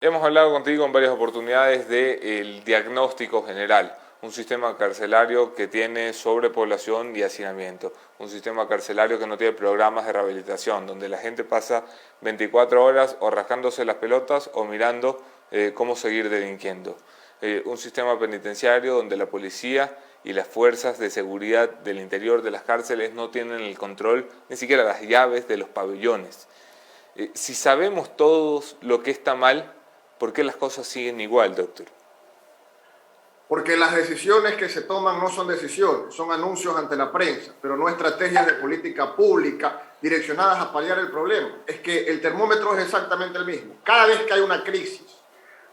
Hemos hablado contigo en varias oportunidades del diagnóstico general, un sistema carcelario que tiene sobrepoblación y hacinamiento, un sistema carcelario que no tiene programas de rehabilitación, donde la gente pasa 24 horas o rascándose las pelotas o mirando cómo seguir delinquiendo. Un sistema penitenciario donde la policía y las fuerzas de seguridad del interior de las cárceles no tienen el control, ni siquiera las llaves de los pabellones. Si sabemos todos lo que está mal, ¿por qué las cosas siguen igual, doctor? Porque las decisiones que se toman no son decisiones, son anuncios ante la prensa, pero no estrategias de política pública direccionadas a paliar el problema. Es que el termómetro es exactamente el mismo. Cada vez que hay una crisis,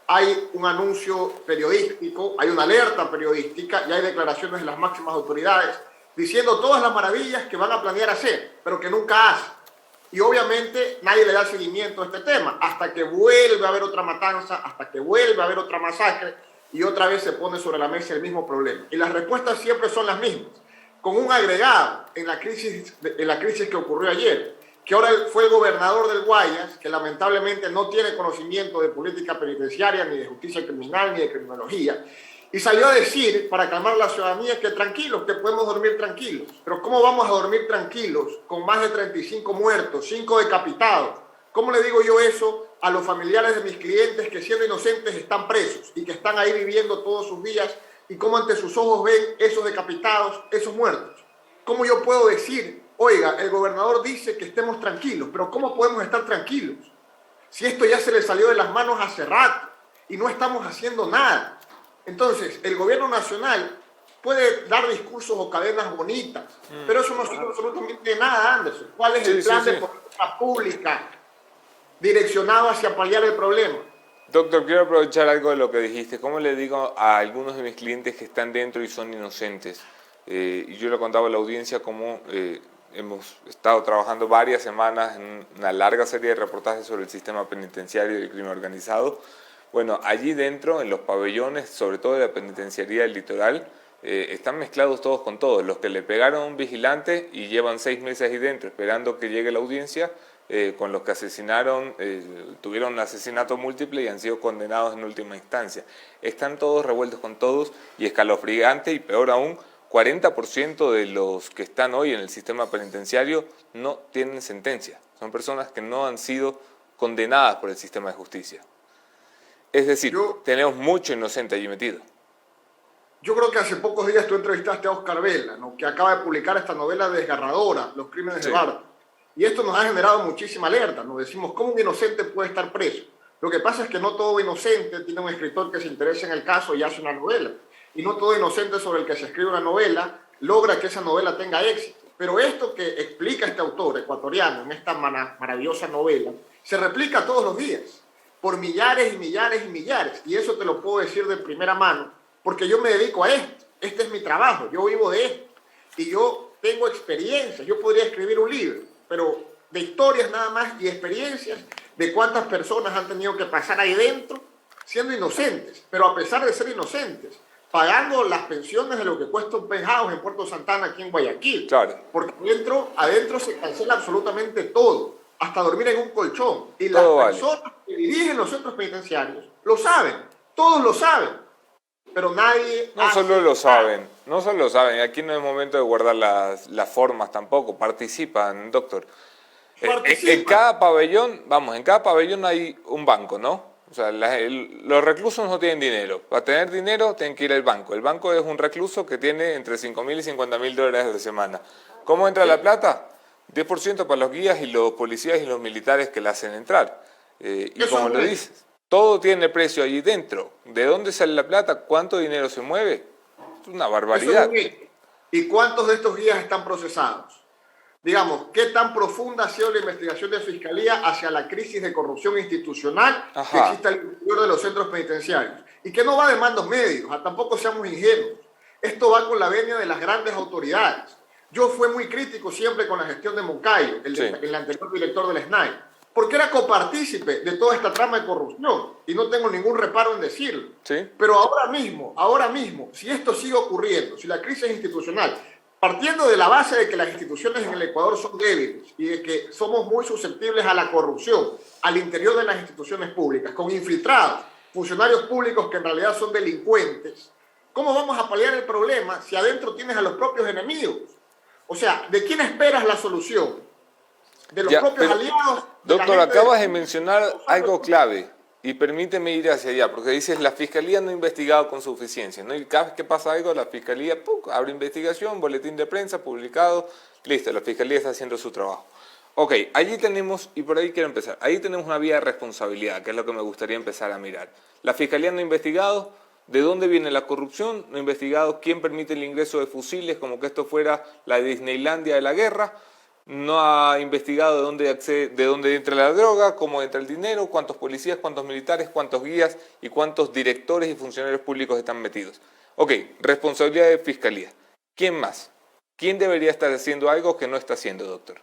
hay un anuncio periodístico, hay una alerta periodística y hay declaraciones de las máximas autoridades diciendo todas las maravillas que van a planear hacer, pero que nunca hacen. Y obviamente nadie le da seguimiento a este tema hasta que vuelve a haber otra matanza, hasta que vuelve a haber otra masacre y otra vez se pone sobre la mesa el mismo problema. Y las respuestas siempre son las mismas, con un agregado en la crisis que ocurrió ayer, que ahora fue el gobernador del Guayas, que lamentablemente no tiene conocimiento de política penitenciaria, ni de justicia criminal, ni de criminología, y salió a decir, para calmar a la ciudadanía, que tranquilos, que podemos dormir tranquilos. Pero ¿cómo vamos a dormir tranquilos con más de 35 muertos, 5 decapitados? ¿Cómo le digo yo eso a los familiares de mis clientes que siendo inocentes están presos y que están ahí viviendo todos sus días y cómo ante sus ojos ven esos decapitados, esos muertos? ¿Cómo yo puedo decir, oiga, el gobernador dice que estemos tranquilos, pero ¿cómo podemos estar tranquilos si esto ya se le salió de las manos hace rato y no estamos haciendo nada? Entonces, el gobierno nacional puede dar discursos o cadenas bonitas, pero eso no sirve absolutamente de nada, Anderson. ¿Cuál es el plan de política pública direccionado hacia paliar el problema? Doctor, quiero aprovechar algo de lo que dijiste. ¿Cómo le digo a algunos de mis clientes que están dentro y son inocentes? Y yo le contaba a la audiencia cómo hemos estado trabajando varias semanas en una larga serie de reportajes sobre el sistema penitenciario y el crimen organizado. Bueno, allí dentro, en los pabellones, sobre todo de la penitenciaría del litoral, están mezclados todos con todos. Los que le pegaron a un vigilante y llevan 6 meses ahí dentro esperando que llegue la audiencia, con los que asesinaron, tuvieron un asesinato múltiple y han sido condenados en última instancia. Están todos revueltos con todos y escalofriante y peor aún, 40% de los que están hoy en el sistema penitenciario no tienen sentencia. Son personas que no han sido condenadas por el sistema de justicia. Es decir, tenemos mucho inocente allí metido. Yo creo que hace pocos días tú entrevistaste a Oscar Vela, ¿no?, que acaba de publicar esta novela desgarradora, Los crímenes de Barton. Y esto nos ha generado muchísima alerta. Nos decimos, ¿cómo un inocente puede estar preso? Lo que pasa es que no todo inocente tiene un escritor que se interesa en el caso y hace una novela. Y no todo inocente sobre el que se escribe una novela logra que esa novela tenga éxito. Pero esto que explica este autor ecuatoriano en esta maravillosa novela, se replica todos los días, por millares y millares y millares. Y eso te lo puedo decir de primera mano, porque yo me dedico a esto. Este es mi trabajo, yo vivo de esto. Y yo tengo experiencia, yo podría escribir un libro, pero de historias nada más y experiencias de cuántas personas han tenido que pasar ahí dentro siendo inocentes, pero a pesar de ser inocentes, pagando las pensiones de lo que cuesta un penthouse en Puerto Santana, aquí en Guayaquil. Claro. Porque adentro se cancela absolutamente todo, hasta dormir en un colchón. Y las personas que dirigen los centros penitenciarios lo saben, todos lo saben, pero nadie no solo lo saben, no solo lo saben, aquí no es momento de guardar las formas tampoco, participan, doctor. En cada pabellón, en cada pabellón hay un banco, ¿no? O sea, los reclusos no tienen dinero. Para tener dinero tienen que ir al banco. El banco es un recluso que tiene entre 5.000 y 50.000 dólares de semana. ¿Cómo entra la plata? 10% para los guías y los policías y los militares que la hacen entrar. Y como lo dices, todo tiene precio allí dentro. ¿De dónde sale la plata? ¿Cuánto dinero se mueve? Es una barbaridad. ¿Y cuántos de estos guías están procesados? Digamos, ¿qué tan profunda ha sido la investigación de Fiscalía hacia la crisis de corrupción institucional que existe al interior de los centros penitenciarios? Y que no va de mandos medios, tampoco seamos ingenuos. Esto va con la venia de las grandes autoridades. Yo fui muy crítico siempre con la gestión de Moncayo, el anterior director del SNAI, porque era copartícipe de toda esta trama de corrupción, y no tengo ningún reparo en decirlo. Pero ahora mismo, si esto sigue ocurriendo, si la crisis institucional partiendo de la base de que las instituciones en el Ecuador son débiles y de que somos muy susceptibles a la corrupción al interior de las instituciones públicas, con infiltrados, funcionarios públicos que en realidad son delincuentes, ¿cómo vamos a paliar el problema si adentro tienes a los propios enemigos? O sea, ¿de quién esperas la solución? ¿De los propios aliados? Doctor, acabas de mencionar algo clave y permíteme ir hacia allá, porque dices la Fiscalía no ha investigado con suficiencia, ¿no? Y cada vez que pasa algo, la Fiscalía abre investigación, boletín de prensa, publicado, listo, la Fiscalía está haciendo su trabajo. Ok, allí tenemos, y por ahí quiero empezar, ahí tenemos una vía de responsabilidad, que es lo que me gustaría empezar a mirar. La Fiscalía no ha investigado de dónde viene la corrupción, no ha investigado quién permite el ingreso de fusiles, como que esto fuera la Disneylandia de la guerra, no ha investigado de dónde entra la droga, cómo entra el dinero, cuántos policías, cuántos militares, cuántos guías y cuántos directores y funcionarios públicos están metidos. Ok, responsabilidad de Fiscalía. ¿Quién más? ¿Quién debería estar haciendo algo que no está haciendo, doctor?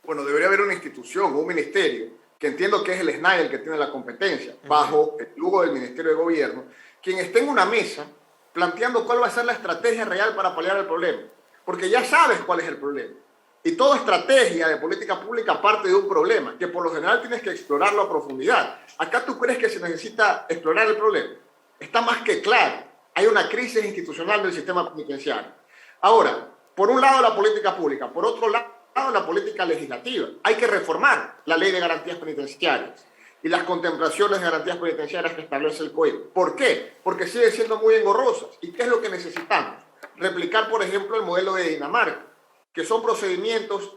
Bueno, debería haber una institución, un ministerio, que entiendo que es el SNAI el que tiene la competencia, bajo el yugo del Ministerio de Gobierno, quien esté en una mesa planteando cuál va a ser la estrategia real para paliar el problema. Porque ya sabes cuál es el problema. Y toda estrategia de política pública parte de un problema, que por lo general tienes que explorarlo a profundidad. Acá tú crees que se necesita explorar el problema. Está más que claro. Hay una crisis institucional del sistema penitenciario. Ahora, por un lado la política pública, por otro lado la política legislativa. Hay que reformar la Ley de Garantías Penitenciarias y las contemplaciones de garantías penitenciarias que establece el Código. ¿Por qué? Porque siguen siendo muy engorrosas. ¿Y qué es lo que necesitamos? Replicar, por ejemplo, el modelo de Dinamarca, que son procedimientos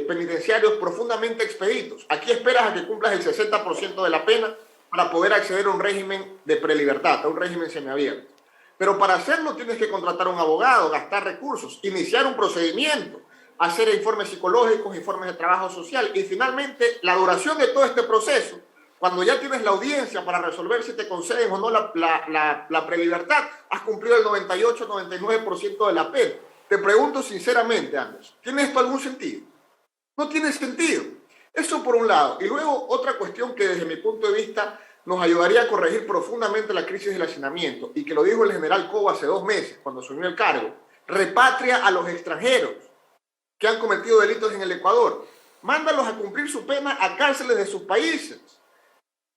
penitenciarios profundamente expeditos. Aquí esperas a que cumplas el 60% de la pena para poder acceder a un régimen de prelibertad, a un régimen semiabierto. Pero para hacerlo tienes que contratar a un abogado, gastar recursos, iniciar un procedimiento, hacer informes psicológicos, informes de trabajo social y finalmente la duración de todo este proceso, cuando ya tienes la audiencia para resolver si te conceden o no la prelibertad, has cumplido el 98-99% de la pena. Te pregunto sinceramente, Anderson, ¿tiene esto algún sentido? No tiene sentido. Eso por un lado. Y luego otra cuestión que desde mi punto de vista nos ayudaría a corregir profundamente la crisis del hacinamiento y que lo dijo el general Cobo hace 2 meses cuando asumió el cargo. Repatria a los extranjeros que han cometido delitos en el Ecuador. Mándalos a cumplir su pena a cárceles de sus países.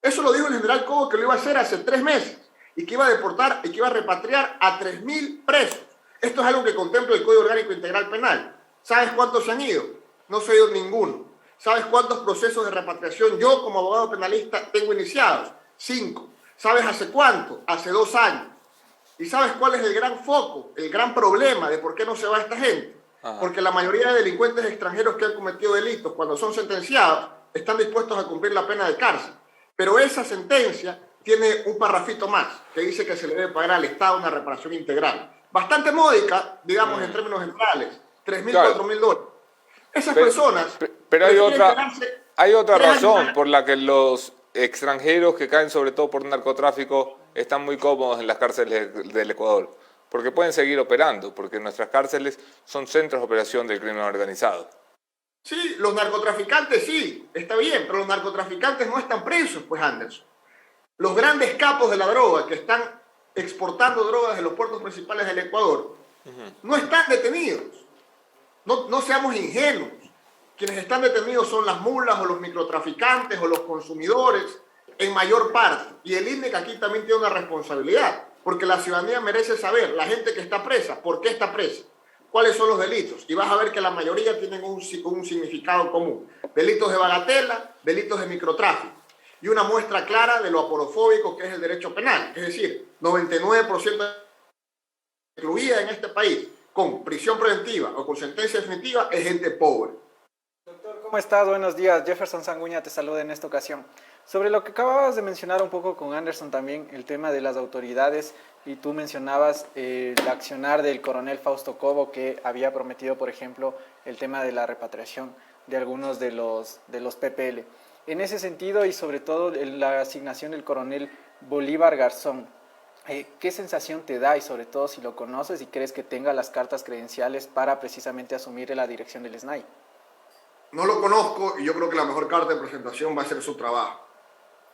Eso lo dijo el general Cobo que lo iba a hacer hace 3 meses y que iba a deportar y que iba a repatriar a 3.000 presos. Esto es algo que contempla el Código Orgánico Integral Penal. ¿Sabes cuántos se han ido? No se ha ido ninguno. ¿Sabes cuántos procesos de repatriación yo como abogado penalista tengo iniciados? 5. ¿Sabes hace cuánto? Hace 2 años. ¿Y sabes cuál es el gran foco, el gran problema de por qué no se va esta gente? Porque la mayoría de delincuentes extranjeros que han cometido delitos, cuando son sentenciados, están dispuestos a cumplir la pena de cárcel. Pero esa sentencia tiene un parrafito más, que dice que se le debe pagar al Estado una reparación integral. Bastante módica, digamos, en términos generales, 3.000, claro. 4.000 dólares. Esas personas... Pero hay otra razón por la que los extranjeros que caen sobre todo por narcotráfico están muy cómodos en las cárceles del Ecuador. Porque pueden seguir operando, porque nuestras cárceles son centros de operación del crimen organizado. Sí, los narcotraficantes sí, está bien, pero los narcotraficantes no están presos, pues, Anderson. Los grandes capos de la droga que están exportando drogas de los puertos principales del Ecuador no están detenidos. No seamos ingenuos. Quienes están detenidos son las mulas o los microtraficantes o los consumidores en mayor parte. Y el INDEC aquí también tiene una responsabilidad, porque la ciudadanía merece saber, la gente que está presa, por qué está presa, cuáles son los delitos. Y vas a ver que la mayoría tienen un significado común. Delitos de bagatela, delitos de microtráfico. Y una muestra clara de lo aporofóbico que es el derecho penal. Es decir, 99% incluida en este país con prisión preventiva o con sentencia definitiva es gente pobre. Doctor, ¿cómo estás? Buenos días. Jefferson Sanguña te saluda en esta ocasión. Sobre lo que acababas de mencionar un poco con Anderson también, el tema de las autoridades, y tú mencionabas el accionar del coronel Fausto Cobo, que había prometido, por ejemplo, el tema de la repatriación de algunos de los PPL. En ese sentido, y sobre todo la asignación del coronel Bolívar Garzón, ¿qué sensación te da, y sobre todo si lo conoces y crees que tenga las cartas credenciales para precisamente asumir la dirección del SNAI? No lo conozco y yo creo que la mejor carta de presentación va a ser su trabajo.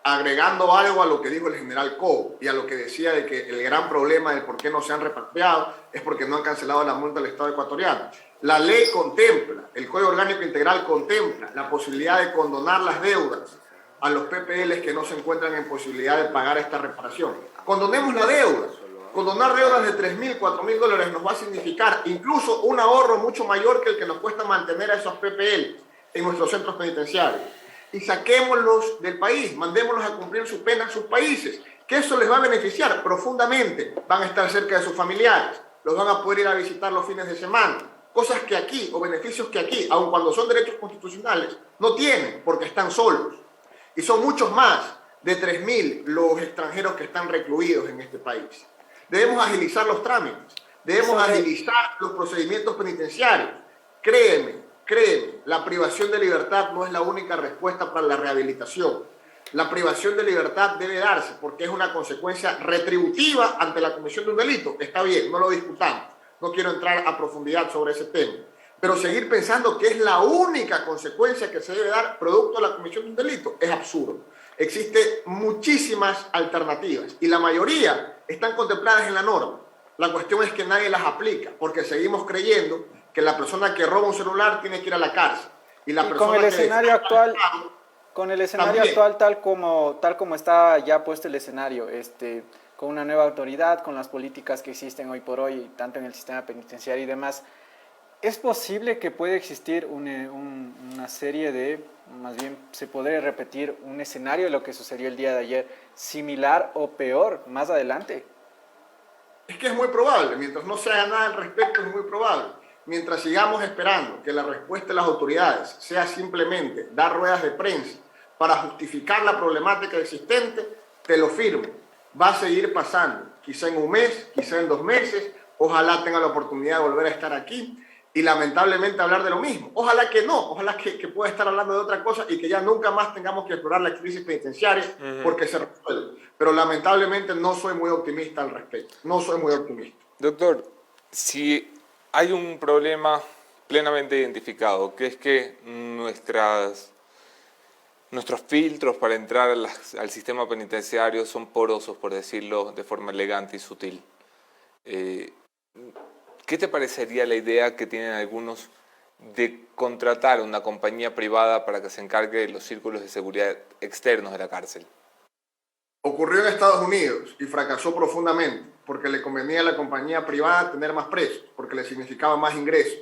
agregando algo a lo que dijo el general Cobo y a lo que decía de que el gran problema del por qué no se han repatriado es porque no han cancelado la multa del Estado ecuatoriano. La ley contempla, el Código Orgánico Integral contempla la posibilidad de condonar las deudas a los PPLs que no se encuentran en posibilidad de pagar esta reparación. Condonemos la deuda. Condonar deudas de $3.000, $4.000 nos va a significar incluso un ahorro mucho mayor que el que nos cuesta mantener a esos PPL en nuestros centros penitenciarios. Y saquémoslos del país, mandémoslos a cumplir su pena en sus países, que eso les va a beneficiar profundamente. Van a estar cerca de sus familiares, los van a poder ir a visitar los fines de semana, cosas que aquí, o beneficios que aquí, aun cuando son derechos constitucionales, no tienen porque están solos. Y son muchos más de 3.000 los extranjeros que están recluidos en este país. Debemos agilizar los trámites, debemos agilizar los procedimientos penitenciarios. Créeme, la privación de libertad no es la única respuesta para la rehabilitación. La privación de libertad debe darse porque es una consecuencia retributiva ante la comisión de un delito. Está bien, no lo discutamos. No quiero entrar a profundidad sobre ese tema. Pero seguir pensando que es la única consecuencia que se debe dar producto de la comisión de un delito es absurdo. Existen muchísimas alternativas y la mayoría están contempladas en la norma. La cuestión es que nadie las aplica porque seguimos creyendo que la persona que roba un celular tiene que ir a la cárcel. Y la persona con el escenario actual, también. tal como está ya puesto el escenario, con una nueva autoridad, con las políticas que existen hoy por hoy, tanto en el sistema penitenciario y demás, ¿es posible que pueda existir una serie de, más bien se podría repetir un escenario de lo que sucedió el día de ayer, similar o peor más adelante? Es que es muy probable, mientras no se haga nada al respecto es muy probable. Mientras sigamos esperando que la respuesta de las autoridades sea simplemente dar ruedas de prensa para justificar la problemática existente, te lo firmo, va a seguir pasando, quizá en un mes, quizá en 2 meses, ojalá tenga la oportunidad de volver a estar aquí y lamentablemente hablar de lo mismo. Ojalá que no, ojalá que pueda estar hablando de otra cosa y que ya nunca más tengamos que explorar la crisis penitenciaria porque se resuelve. Pero lamentablemente no soy muy optimista al respecto, no soy muy optimista. Doctor, si hay un problema plenamente identificado, que es que nuestros filtros para entrar al sistema penitenciario son porosos, por decirlo de forma elegante y sutil. ¿Qué te parecería la idea que tienen algunos de contratar una compañía privada para que se encargue de los círculos de seguridad externos de la cárcel? Ocurrió en Estados Unidos y fracasó profundamente porque le convenía a la compañía privada tener más presos, porque le significaba más ingresos.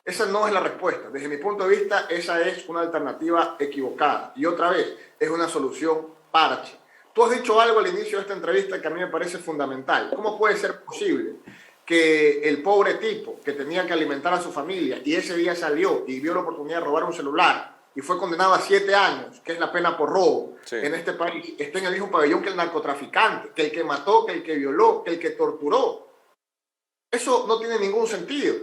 Esa no es la respuesta. Desde mi punto de vista, esa es una alternativa equivocada. Y otra vez, es una solución parche. Tú has dicho algo al inicio de esta entrevista que a mí me parece fundamental. ¿Cómo puede ser posible que el pobre tipo que tenía que alimentar a su familia y ese día salió y vio la oportunidad de robar un celular y fue condenado a 7 años, que es la pena por robo, en este país, esté en el mismo pabellón que el narcotraficante, que el que mató, que el que violó, que el que torturó? Eso no tiene ningún sentido.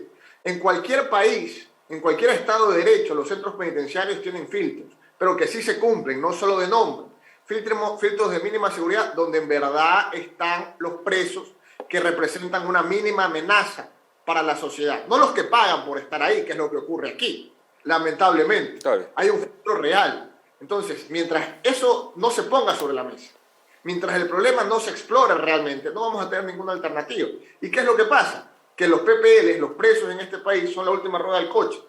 En cualquier país, en cualquier estado de derecho, los centros penitenciarios tienen filtros, pero que sí se cumplen, no solo de nombre. Filtros de mínima seguridad donde en verdad están los presos que representan una mínima amenaza para la sociedad. No los que pagan por estar ahí, que es lo que ocurre aquí. Lamentablemente, hay un filtro real. Entonces, mientras eso no se ponga sobre la mesa, mientras el problema no se explore realmente, no vamos a tener ninguna alternativa. ¿Y qué es lo que pasa? Que los PPL, los presos en este país, son la última rueda del coche.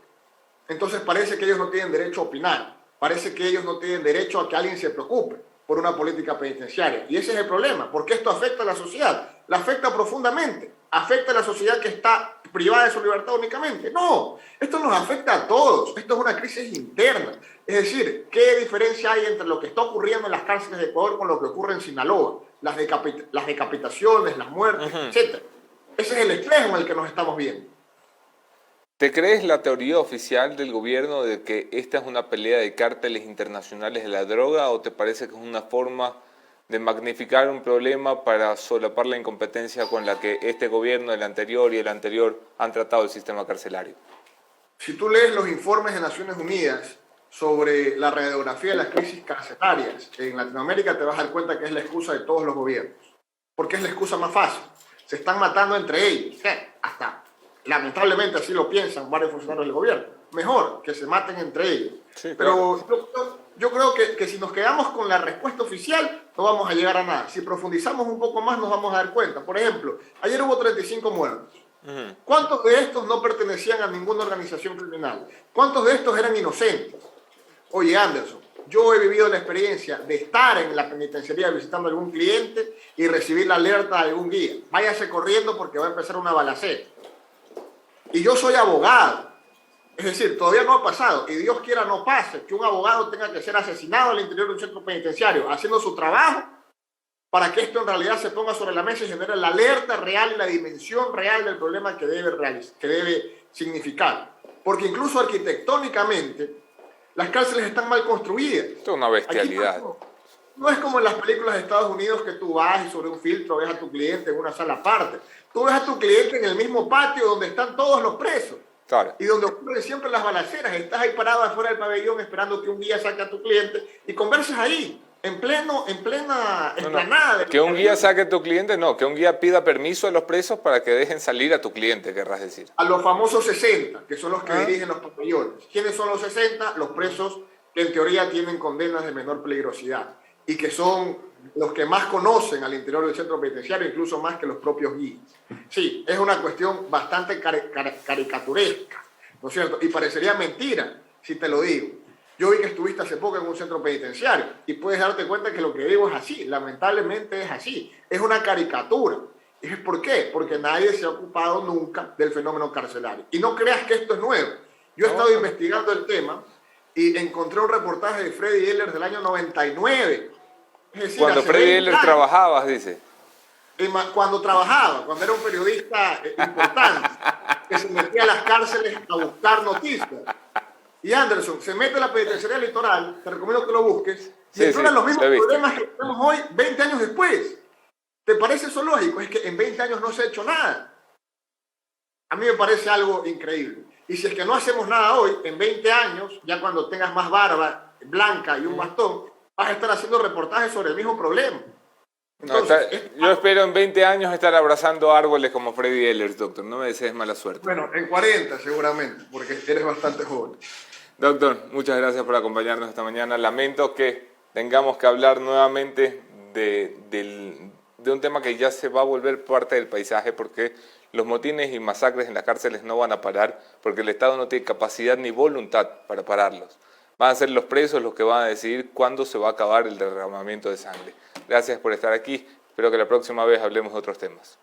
Entonces parece que ellos no tienen derecho a opinar, parece que ellos no tienen derecho a que alguien se preocupe por una política penitenciaria. Y ese es el problema, porque esto afecta a la sociedad, la afecta profundamente, afecta a la sociedad que está privada de su libertad únicamente. No, esto nos afecta a todos, esto es una crisis interna. Es decir, ¿qué diferencia hay entre lo que está ocurriendo en las cárceles de Ecuador con lo que ocurre en Sinaloa? Las decapitaciones, las muertes, etc. Ese es el espejo en el que nos estamos viendo. ¿Te crees la teoría oficial del gobierno de que esta es una pelea de cárteles internacionales de la droga o te parece que es una forma de magnificar un problema para solapar la incompetencia con la que este gobierno, el anterior y el anterior han tratado el sistema carcelario? Si tú lees los informes de Naciones Unidas sobre la radiografía de las crisis carcelarias en Latinoamérica, te vas a dar cuenta que es la excusa de todos los gobiernos, porque es la excusa más fácil. Se están matando entre ellos, hasta lamentablemente así lo piensan varios funcionarios del gobierno. Mejor que se maten entre ellos. Sí, claro. Pero Yo creo que si nos quedamos con la respuesta oficial, no vamos a llegar a nada. Si profundizamos un poco más, nos vamos a dar cuenta. Por ejemplo, ayer hubo 35 muertos. ¿Cuántos de estos no pertenecían a ninguna organización criminal? ¿Cuántos de estos eran inocentes? Oye, Anderson, yo he vivido la experiencia de estar en la penitenciaría visitando a algún cliente y recibir la alerta de algún guía. Váyase corriendo porque va a empezar una balacera. Y yo soy abogado. Es decir, todavía no ha pasado, y Dios quiera no pase, que un abogado tenga que ser asesinado al interior de un centro penitenciario, haciendo su trabajo, para que esto en realidad se ponga sobre la mesa y genere la alerta real y la dimensión real del problema que debe significar. Porque incluso arquitectónicamente, las cárceles están mal construidas. Esto es una bestialidad. No es como en las películas de Estados Unidos que tú vas y sobre un filtro ves a tu cliente en una sala aparte. Tú ves a tu cliente en el mismo patio donde están todos los presos. Claro. Y donde ocurren siempre las balaceras. Estás ahí parado afuera del pabellón esperando que un guía saque a tu cliente y conversas ahí, en plena explanada. Que un guía saque a tu cliente, no, que un guía pida permiso a los presos para que dejen salir a tu cliente, querrás decir. A los famosos 60, que son los que dirigen los pabellones. ¿Quiénes son los 60? Los presos que en teoría tienen condenas de menor peligrosidad y que son los que más conocen al interior del centro penitenciario, incluso más que los propios guías. Sí, es una cuestión bastante caricaturesca, ¿no es cierto? Y parecería mentira si te lo digo. Yo vi que estuviste hace poco en un centro penitenciario y puedes darte cuenta que lo que digo es así, lamentablemente es así, es una caricatura. ¿Y por qué? Porque nadie se ha ocupado nunca del fenómeno carcelario. Y no creas que esto es nuevo. Yo he estado investigando el tema y encontré un reportaje de Freddy Ehlers del año 99. Es decir, cuando Freddy Ehlers trabajabas, dice. Cuando trabajaba, cuando era un periodista importante, que se metía a las cárceles a buscar noticias. Y Anderson se mete a la penitenciaría litoral, te recomiendo que lo busques, y exploran los mismos problemas que tenemos hoy 20 años después. ¿Te parece eso lógico? Es que en 20 años no se ha hecho nada. A mí me parece algo increíble. Y si es que no hacemos nada hoy, en 20 años, ya cuando tengas más barba blanca y un bastón, vas a estar haciendo reportajes sobre el mismo problema. Entonces, yo espero en 20 años estar abrazando árboles como Freddy Ehlers, doctor. No me desees mala suerte. Bueno, en 40 seguramente, porque eres bastante joven. Doctor, muchas gracias por acompañarnos esta mañana. Lamento que tengamos que hablar nuevamente de un tema que ya se va a volver parte del paisaje, porque los motines y masacres en las cárceles no van a parar, porque el Estado no tiene capacidad ni voluntad para pararlos. Van a ser los presos los que van a decidir cuándo se va a acabar el derramamiento de sangre. Gracias por estar aquí. Espero que la próxima vez hablemos de otros temas.